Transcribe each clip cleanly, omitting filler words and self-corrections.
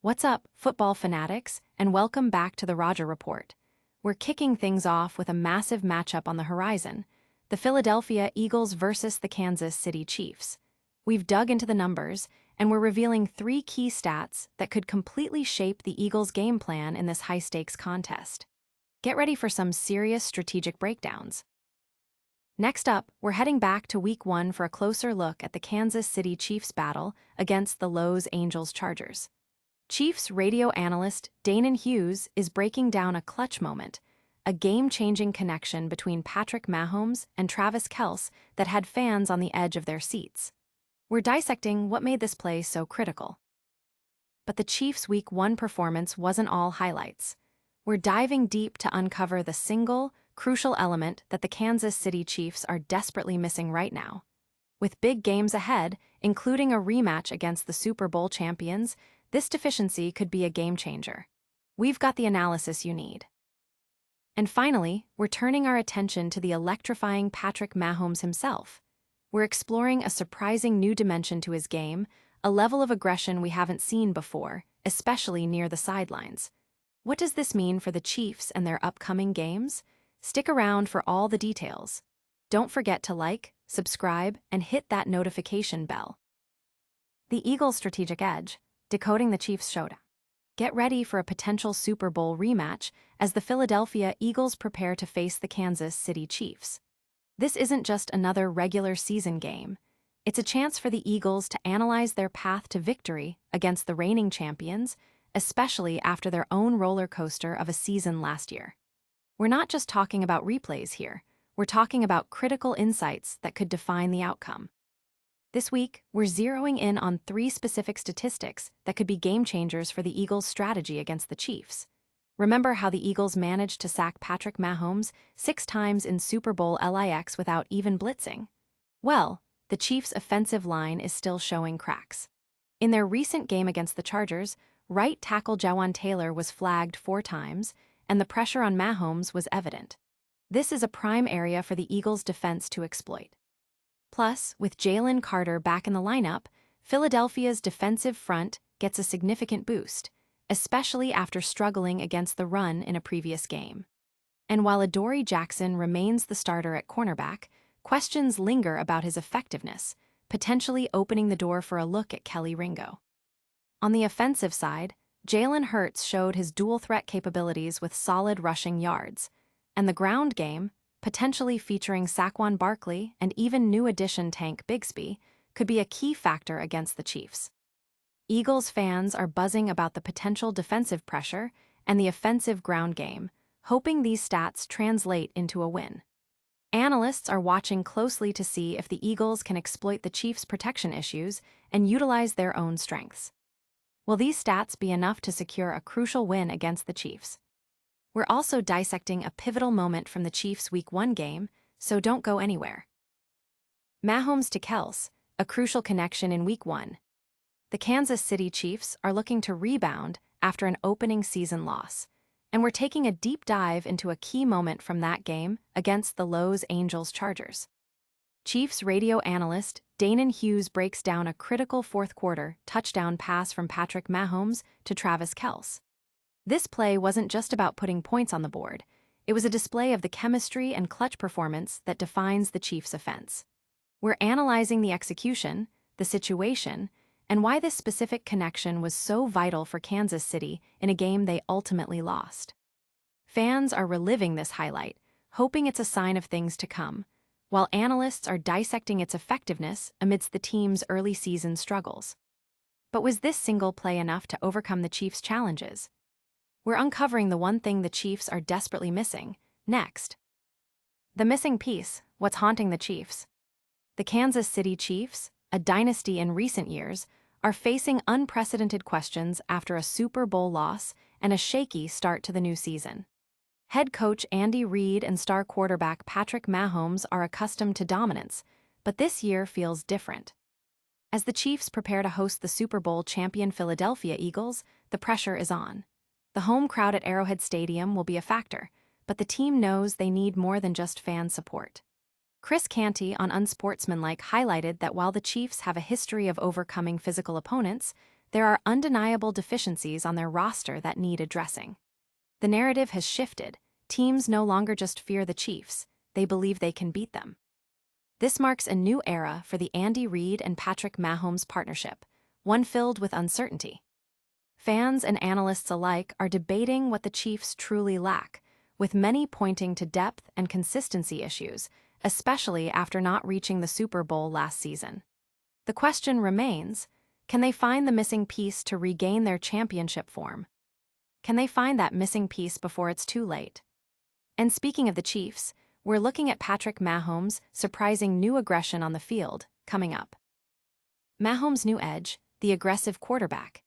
What's up, football fanatics, and welcome back to the Roger Report. We're kicking things off with a massive matchup on the horizon, the Philadelphia Eagles versus the Kansas City Chiefs. We've dug into the numbers, and we're revealing three key stats that could completely shape the Eagles' game plan in this high-stakes contest. Get ready for some serious strategic breakdowns. Next up, we're heading back to Week 1 for a closer look at the Kansas City Chiefs battle against the Los Angeles Chargers. Chiefs radio analyst Danon Hughes is breaking down a clutch moment, a game-changing connection between Patrick Mahomes and Travis Kelce that had fans on the edge of their seats. We're dissecting what made this play so critical. But the Chiefs' Week 1 performance wasn't all highlights. We're diving deep to uncover the single, crucial element that the Kansas City Chiefs are desperately missing right now. With big games ahead, including a rematch against the Super Bowl champions, this deficiency could be a game-changer. We've got the analysis you need. And finally, we're turning our attention to the electrifying Patrick Mahomes himself. We're exploring a surprising new dimension to his game, a level of aggression we haven't seen before, especially near the sidelines. What does this mean for the Chiefs and their upcoming games? Stick around for all the details. Don't forget to like, subscribe, and hit that notification bell. The Eagles' strategic edge, decoding the Chiefs' showdown. Get ready for a potential Super Bowl rematch as the Philadelphia Eagles prepare to face the Kansas City Chiefs. This isn't just another regular season game. It's a chance for the Eagles to analyze their path to victory against the reigning champions, especially after their own roller coaster of a season last year. We're not just talking about replays here. We're talking about critical insights that could define the outcome. This week, we're zeroing in on three specific statistics that could be game-changers for the Eagles' strategy against the Chiefs. Remember how the Eagles managed to sack Patrick Mahomes 6 times in Super Bowl LIX without even blitzing? Well, the Chiefs' offensive line is still showing cracks. In their recent game against the Chargers, right tackle Jawaan Taylor was flagged 4 times, and the pressure on Mahomes was evident. This is a prime area for the Eagles' defense to exploit. Plus, with Jalen Carter back in the lineup, Philadelphia's defensive front gets a significant boost, especially after struggling against the run in a previous game. And while Adoree Jackson remains the starter at cornerback, questions linger about his effectiveness, potentially opening the door for a look at Kelly Ringo. On the offensive side, Jalen Hurts showed his dual-threat capabilities with solid rushing yards, and the ground game, potentially featuring Saquon Barkley and even new addition Tank Bigsby, could be a key factor against the Chiefs. Eagles fans are buzzing about the potential defensive pressure and the offensive ground game, hoping these stats translate into a win. Analysts are watching closely to see if the Eagles can exploit the Chiefs' protection issues and utilize their own strengths. Will these stats be enough to secure a crucial win against the Chiefs? We're also dissecting a pivotal moment from the Chiefs' Week 1 game, so don't go anywhere. Mahomes to Kelce, a crucial connection in Week 1. The Kansas City Chiefs are looking to rebound after an opening season loss, and we're taking a deep dive into a key moment from that game against the Los Angeles Chargers. Chiefs radio analyst Danon Hughes breaks down a critical fourth-quarter touchdown pass from Patrick Mahomes to Travis Kelce. This play wasn't just about putting points on the board. It was a display of the chemistry and clutch performance that defines the Chiefs' offense. We're analyzing the execution, the situation, and why this specific connection was so vital for Kansas City in a game they ultimately lost. Fans are reliving this highlight, hoping it's a sign of things to come, while analysts are dissecting its effectiveness amidst the team's early season struggles. But was this single play enough to overcome the Chiefs' challenges? We're uncovering the one thing the Chiefs are desperately missing, next. The missing piece, what's haunting the Chiefs. The Kansas City Chiefs, a dynasty in recent years, are facing unprecedented questions after a Super Bowl loss and a shaky start to the new season. Head coach Andy Reid and star quarterback Patrick Mahomes are accustomed to dominance, but this year feels different. As the Chiefs prepare to host the Super Bowl champion Philadelphia Eagles, the pressure is on. The home crowd at Arrowhead Stadium will be a factor, but the team knows they need more than just fan support. Chris Canty on Unsportsmanlike highlighted that while the Chiefs have a history of overcoming physical opponents, there are undeniable deficiencies on their roster that need addressing. The narrative has shifted. Teams no longer just fear the Chiefs, they believe they can beat them. This marks a new era for the Andy Reid and Patrick Mahomes partnership, one filled with uncertainty. Fans and analysts alike are debating what the Chiefs truly lack, with many pointing to depth and consistency issues, especially after not reaching the Super Bowl last season. The question remains, can they find the missing piece to regain their championship form? Can they find that missing piece before it's too late? And speaking of the Chiefs, we're looking at Patrick Mahomes' surprising new aggression on the field coming up. Mahomes' new edge, the aggressive quarterback.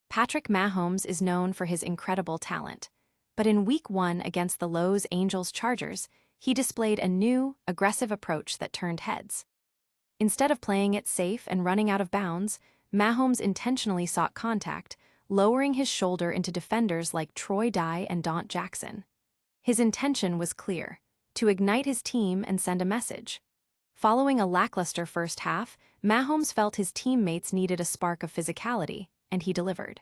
Patrick Mahomes is known for his incredible talent, but in Week 1 against the Los Angeles Chargers, he displayed a new, aggressive approach that turned heads. Instead of playing it safe and running out of bounds, Mahomes intentionally sought contact, lowering his shoulder into defenders like Troy Dye and Dante Jackson. His intention was clear: to ignite his team and send a message. Following a lackluster first half, Mahomes felt his teammates needed a spark of physicality, and he delivered.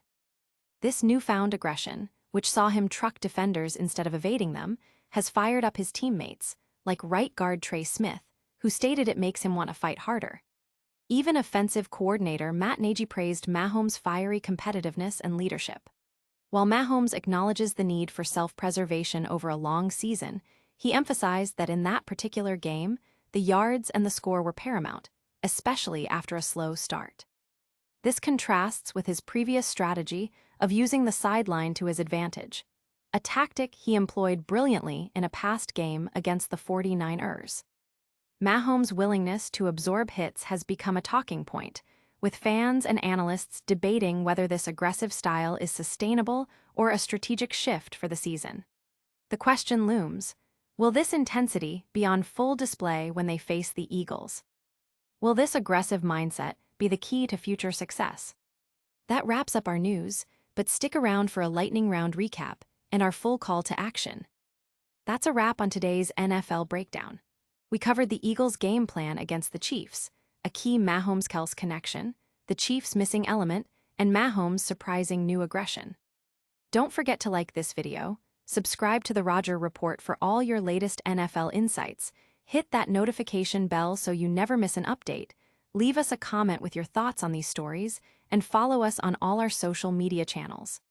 This newfound aggression, which saw him truck defenders instead of evading them, has fired up his teammates, like right guard Trey Smith, who stated it makes him want to fight harder. Even offensive coordinator Matt Nagy praised Mahomes' fiery competitiveness and leadership. While Mahomes acknowledges the need for self-preservation over a long season, he emphasized that in that particular game, the yards and the score were paramount, especially after a slow start. This contrasts with his previous strategy of using the sideline to his advantage, a tactic he employed brilliantly in a past game against the 49ers. Mahomes' willingness to absorb hits has become a talking point, with fans and analysts debating whether this aggressive style is sustainable or a strategic shift for the season. The question looms: will this intensity be on full display when they face the Eagles? Will this aggressive mindset be the key to future success? That wraps up our news, but stick around for a lightning round recap and our full call to action. That's a wrap on today's NFL breakdown. We covered the Eagles' game plan against the Chiefs, a key Mahomes-Kelce connection, the Chiefs' missing element, and Mahomes' surprising new aggression. Don't forget to like this video, subscribe to the Roger Report for all your latest NFL insights, hit that notification bell so you never miss an update, leave us a comment with your thoughts on these stories, and follow us on all our social media channels.